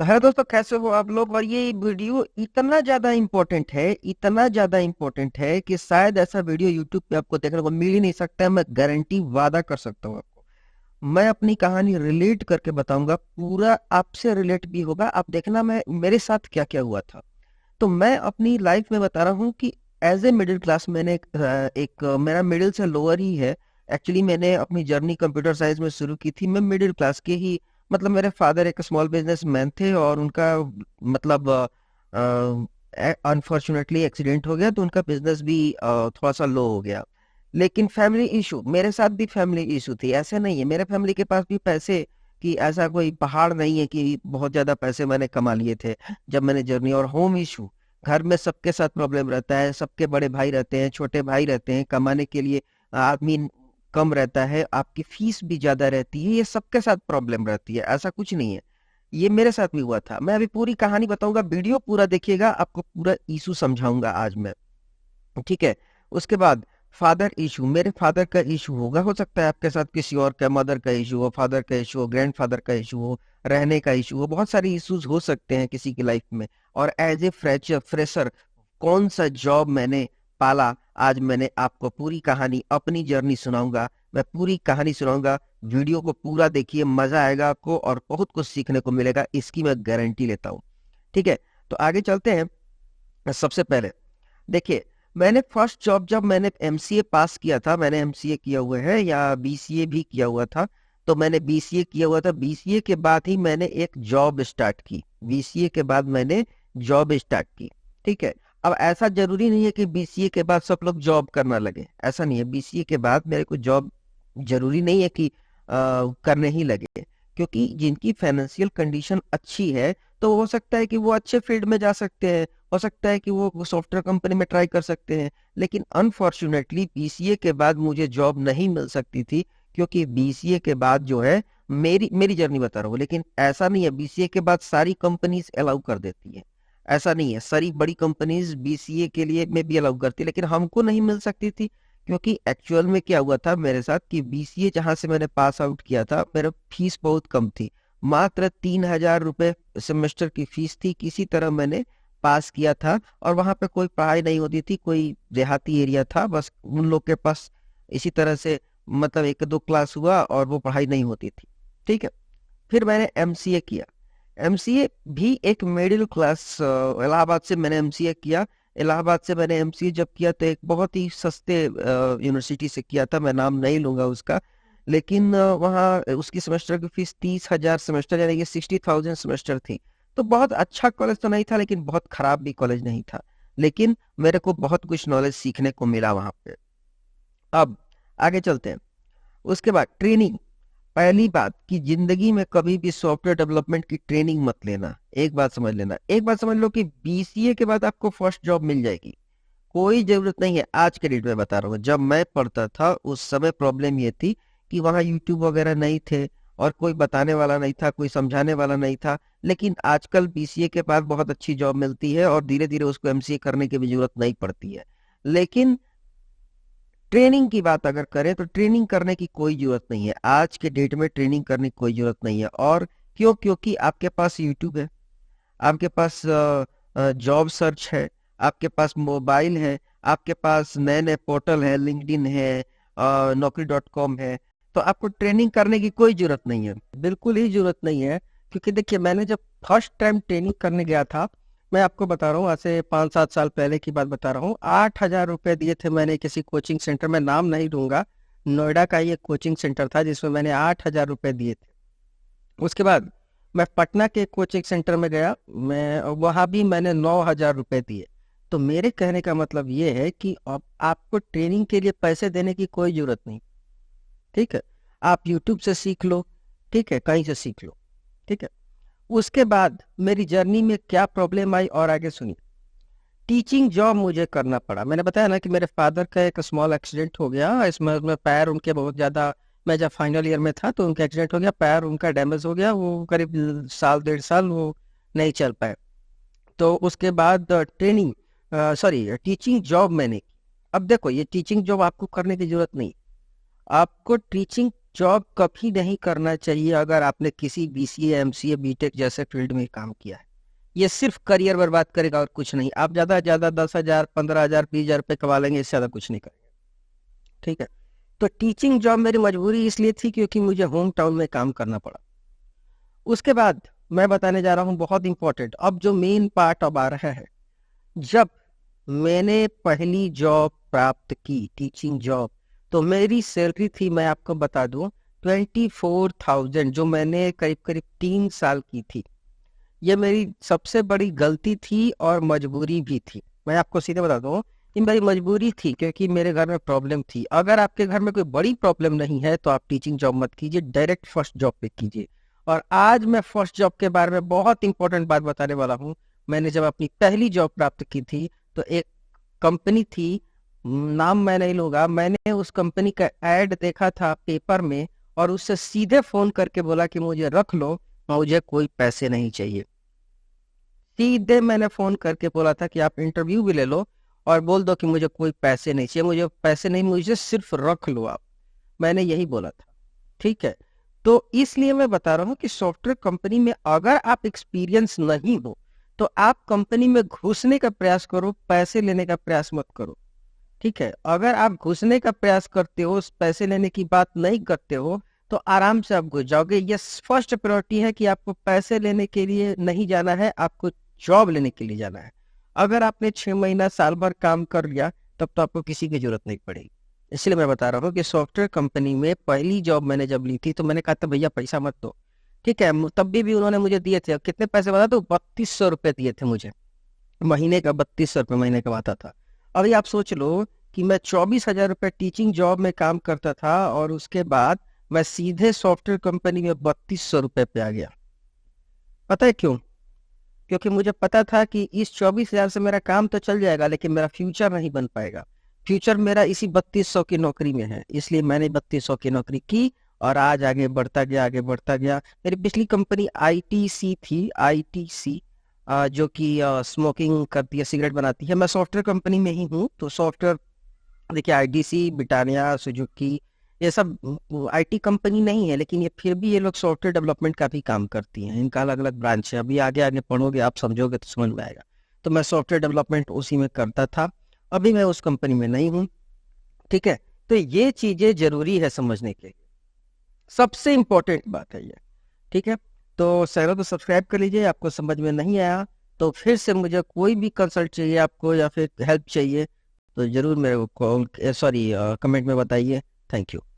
तो है दोस्तों, कैसे हो आप लोग। और ये वीडियो इतना ज्यादा इम्पोर्टेंट है, इतना ज्यादा इम्पोर्टेंट है कि शायद ऐसा वीडियो यूट्यूब पे आपको देखने को मिल ही नहीं सकता है। मैं गारंटी वादा कर सकता हूँ आपको। मैं अपनी कहानी रिलेट करके बताऊंगा, पूरा आपसे रिलेट भी होगा। आप देखना मैं मेरे साथ क्या क्या हुआ था। तो मैं अपनी लाइफ में बता रहा हूँ कि एज ए मिडिल क्लास मैंने मेरा मिडिल से लोअर ही है। एक्चुअली मैंने अपनी जर्नी कंप्यूटर साइंस में शुरू की थी। मैं मिडिल क्लास के ही, मतलब मेरे फादर एक स्मॉल बिजनेस मैन थे और उनका मतलब अनफॉर्चुनेटली एक्सीडेंट हो गया, तो उनका बिजनेस भी थोड़ा सा लो हो गया। लेकिन फैमिली इशू, मेरे साथ भी फैमिली इशू थी। ऐसे नहीं है, मेरे फैमिली के पास भी पैसे कि ऐसा कोई पहाड़ नहीं है कि बहुत ज्यादा पैसे मैंने कमा लिए थे जब मैंने जर्नी। और होम इशू, घर में सबके साथ प्रॉब्लम रहता है। सबके बड़े भाई रहते हैं, छोटे भाई रहते हैं, कमाने के लिए आदमी कम रहता है, आपकी फीस भी ज्यादा रहती है। ये सबके साथ प्रॉब्लम रहती है, ऐसा कुछ नहीं है। ये मेरे साथ भी हुआ था। मैं अभी पूरी कहानी बताऊंगा, वीडियो पूरा देखिएगा, आपको पूरा इशू समझाऊंगा आज मैं। ठीक है। उसके बाद फादर इशू, मेरे फादर का इशू होगा, हो सकता है आपके साथ किसी और का, मदर का इशू हो, फादर का इशू हो, ग्रैंडफादर का इशू हो, रहने का इशू हो। बहुत सारे इश्यूज हो सकते हैं किसी की लाइफ में। और एज ए फ्रेशर कौन सा जॉब मैंने पाला, आज मैंने आपको पूरी कहानी, अपनी जर्नी सुनाऊंगा। मैं पूरी कहानी सुनाऊंगा। वीडियो को पूरा देखिए, मजा आएगा आपको और बहुत कुछ सीखने को मिलेगा, इसकी मैं गारंटी लेता हूँ। ठीक है। तो आगे चलते हैं। सबसे पहले देखिए, मैंने फर्स्ट जॉब, जब मैंने एमसीए पास किया था, मैंने एमसीए किया हुआ है या बीसीए भी किया हुआ था। तो मैंने बीसीए किया हुआ था, बीसीए के बाद ही मैंने एक जॉब स्टार्ट की। बीसीए के बाद मैंने जॉब स्टार्ट की। ठीक है। अब ऐसा जरूरी नहीं है कि बीसीए के बाद सब लोग जॉब करना लगे, ऐसा नहीं है। बीसीए के बाद मेरे को जॉब जरूरी नहीं है कि करने ही लगे, क्योंकि जिनकी फाइनेंशियल कंडीशन अच्छी है तो हो सकता है कि वो अच्छे फील्ड में जा सकते हैं, हो सकता है कि वो सॉफ्टवेयर कंपनी में ट्राई कर सकते हैं। लेकिन अनफॉर्चुनेटली बीसीए के बाद मुझे जॉब नहीं मिल सकती थी, क्योंकि बीसीए के बाद जो है, मेरी मेरी जर्नी बता रहा हूँ, लेकिन ऐसा नहीं है बीसीए के बाद सारी कंपनीज अलाउ कर देती है। ऐसा नहीं है, सारी बड़ी कंपनीज बीसीए के लिए में भी अलाउ करती है, लेकिन हमको नहीं मिल सकती थी। क्योंकि एक्चुअल में क्या हुआ था मेरे साथ कि बीसीए जहां से मैंने पास आउट किया था, मेरा फीस बहुत कम थी। मात्र 3,000 रुपये सेमेस्टर की फीस थी। किसी तरह मैंने पास किया था। और वहां पे कोई पढ़ाई नहीं होती थी, कोई देहाती एरिया था, बस उन लोग के पास इसी तरह से, मतलब एक दो क्लास हुआ और वो पढ़ाई नहीं होती थी। ठीक है। फिर मैंने एमसीए किया। एमसीए भी एक मिडिल क्लास, इलाहाबाद से मैंने एमसीए किया। इलाहाबाद से मैंने एमसीए जब किया तो एक बहुत ही सस्ते यूनिवर्सिटी से किया था, मैं नाम नहीं लूंगा उसका। लेकिन वहाँ उसकी सेमेस्टर की फीस 30,000 सेमेस्टर, यानी कि 60,000 सेमेस्टर थी। तो बहुत अच्छा कॉलेज तो नहीं था, लेकिन बहुत खराब भी कॉलेज नहीं था। लेकिन मेरे को बहुत कुछ नॉलेज सीखने को मिला वहां पे। अब आगे चलते हैं। उसके बाद ट्रेनिंग। पहली बात कि जिंदगी में कभी भी सॉफ्टवेयर डेवलपमेंट की ट्रेनिंग मत लेना। एक बात समझ लेना, एक बात समझ लो कि बीसीए के बाद आपको फर्स्ट जॉब मिल जाएगी, कोई जरूरत नहीं है। आज के डेट में बता रहा हूँ, जब मैं पढ़ता था उस समय प्रॉब्लम ये थी कि वहाँ यूट्यूब वगैरह नहीं थे और कोई बताने वाला नहीं था, कोई समझाने वाला नहीं था। लेकिन आजकल बीसीए के बाद बहुत अच्छी जॉब मिलती है और धीरे धीरे उसको एमसीए करने की भी जरूरत नहीं पड़ती है। लेकिन ट्रेनिंग की बात अगर करें तो ट्रेनिंग करने की कोई जरूरत नहीं है। आज के डेट में ट्रेनिंग करने की कोई जरूरत नहीं है। और क्यों? क्योंकि आपके पास यूट्यूब है, आपके पास जॉब सर्च है, आपके पास मोबाइल है, आपके पास नए नए पोर्टल है, लिंक्डइन है, नौकरी.com है। तो आपको ट्रेनिंग करने की कोई जरूरत नहीं है, बिल्कुल ही जरूरत नहीं है। क्योंकि देखिए, मैंने जब फर्स्ट टाइम ट्रेनिंग करने गया था, मैं आपको बता रहा हूँ, आज से 5-7 साल पहले की बात बता रहा हूँ, 8,000 रुपये दिए थे मैंने किसी कोचिंग सेंटर में, नाम नहीं लूंगा। नोएडा का ही एक कोचिंग सेंटर था जिसमें मैंने 8,000 रुपये दिए थे। उसके बाद मैं पटना के कोचिंग सेंटर में गया, मैं वहां भी मैंने 9,000 रुपये दिए। तो मेरे कहने का मतलब ये है कि अब आपको ट्रेनिंग के लिए पैसे देने की कोई जरूरत नहीं। ठीक है। आप यूट्यूब से सीख लो, ठीक है, कहीं से सीख लो। ठीक है। उसके बाद मेरी जर्नी में क्या प्रॉब्लम आई और आगे सुनिए। टीचिंग जॉब मुझे करना पड़ा। मैंने बताया ना कि मेरे फादर का एक स्मॉल एक्सीडेंट हो गया, इसमें पैर उनके बहुत ज़्यादा, मैं जब फाइनल ईयर में था तो उनका एक्सीडेंट हो गया, पैर उनका डैमेज हो गया, वो करीब साल 1.5 साल वो नहीं चल पाए। तो उसके बाद ट्रेनिंग, सॉरी, टीचिंग जॉब मैंने की। अब देखो, ये टीचिंग जॉब आपको करने की जरूरत नहीं। आपको टीचिंग जॉब कभी नहीं करना चाहिए अगर आपने किसी बीसीए, एमसीए, बीटेक जैसे फील्ड में काम किया है। ये सिर्फ करियर बर्बाद करेगा और कुछ नहीं। आप ज्यादा से ज्यादा 10,000, 15,000, 20,000 रुपये कमा लेंगे, इससे ज्यादा कुछ नहीं करेंगे। ठीक है। तो टीचिंग जॉब मेरी मजबूरी इसलिए थी क्योंकि मुझे होम टाउन में काम करना पड़ा। उसके बाद मैं बताने जा रहा हूँ बहुत इंपॉर्टेंट, अब जो मेन पार्ट अब आ रहा है। जब मैंने पहली जॉब प्राप्त की, टीचिंग जॉब, तो मेरी सैलरी थी, मैं आपको बता दूं, 24,000, जो मैंने करीब करीब 3 साल की थी। ये मेरी सबसे बड़ी गलती थी और मजबूरी भी थी। मैं आपको सीधे बता दूं, ये मेरी मजबूरी थी क्योंकि मेरे घर में प्रॉब्लम थी। अगर आपके घर में कोई बड़ी प्रॉब्लम नहीं है तो आप टीचिंग जॉब मत कीजिए, डायरेक्ट फर्स्ट जॉब पे कीजिए। और आज मैं फर्स्ट जॉब के बारे में बहुत इंपॉर्टेंट बात बताने वाला हूँ। मैंने जब अपनी पहली जॉब प्राप्त की थी तो एक कंपनी थी, नाम मैं नहीं लूंगा, मैंने उस कंपनी का एड देखा था पेपर में और उससे सीधे फोन करके बोला कि मुझे रख लो, मुझे कोई पैसे नहीं चाहिए। सीधे मैंने फोन करके बोला था कि आप इंटरव्यू भी ले लो और बोल दो कि मुझे कोई पैसे नहीं चाहिए, मुझे पैसे नहीं, मुझे सिर्फ रख लो आप। मैंने यही बोला था। ठीक है। तो इसलिए मैं बता रहा हूँ कि सॉफ्टवेयर कंपनी में अगर आप एक्सपीरियंस नहीं हो तो आप कंपनी में घुसने का प्रयास करो, पैसे लेने का प्रयास मत करो। ठीक है। अगर आप घुसने का प्रयास करते हो, पैसे लेने की बात नहीं करते हो, तो आराम से आप घुस जाओगे। ये फर्स्ट प्रायोरिटी है कि आपको पैसे लेने के लिए नहीं जाना है, आपको जॉब लेने के लिए जाना है। अगर आपने 6 महीना, साल भर काम कर लिया तब तो आपको किसी की जरूरत नहीं पड़ेगी। इसलिए मैं बता रहा हूँ कि सॉफ्टवेयर कंपनी में पहली जॉब मैंने जब ली थी तो मैंने कहा था भैया पैसा मत दो। ठीक है। तब भी उन्होंने मुझे दिए थे, कितने पैसे बता दो, 3200 रुपये दिए थे मुझे महीने का। 3200 रुपये महीने कमाता था। अभी आप सोच लो कि मैं 24,000 रुपये टीचिंग जॉब में काम करता था और उसके बाद मैं सीधे सॉफ्टवेयर कंपनी में 3200 रुपये पे आ गया। पता है क्यों? क्योंकि मुझे पता था कि इस 24,000 से मेरा काम तो चल जाएगा लेकिन मेरा फ्यूचर नहीं बन पाएगा। फ्यूचर मेरा इसी 3200 की नौकरी में है, इसलिए मैंने 3200 की नौकरी की और आज आगे बढ़ता गया, आगे बढ़ता गया। मेरी पिछली कंपनी आईटीसी थी, आईटीसी, जो कि स्मोकिंग करती है, सिगरेट बनाती है। मैं सॉफ्टवेयर कंपनी में ही हूँ। तो सॉफ्टवेयर देखिए, आईटीसी, ब्रिटानिया, सुजुकी, ये सब आईटी कंपनी नहीं है, लेकिन ये फिर भी ये लोग सॉफ्टवेयर डेवलपमेंट का भी काम करती हैं। इनका अलग अलग ब्रांच है, अभी आगे आगे पढ़ोगे आप, समझोगे तो समझ में आएगा। तो मैं सॉफ्टवेयर डेवलपमेंट उसी में करता था। अभी मैं उस कंपनी में नहीं हूँ। ठीक है। तो ये चीजें जरूरी है समझने के लिए, सबसे इंपॉर्टेंट बात है ये। ठीक है। तो चैनल को सब्सक्राइब कर लीजिए। आपको समझ में नहीं आया तो फिर से मुझे कोई भी कंसल्ट चाहिए आपको या फिर हेल्प चाहिए तो जरूर मेरे को कॉल, सॉरी, कमेंट में बताइए। Thank you.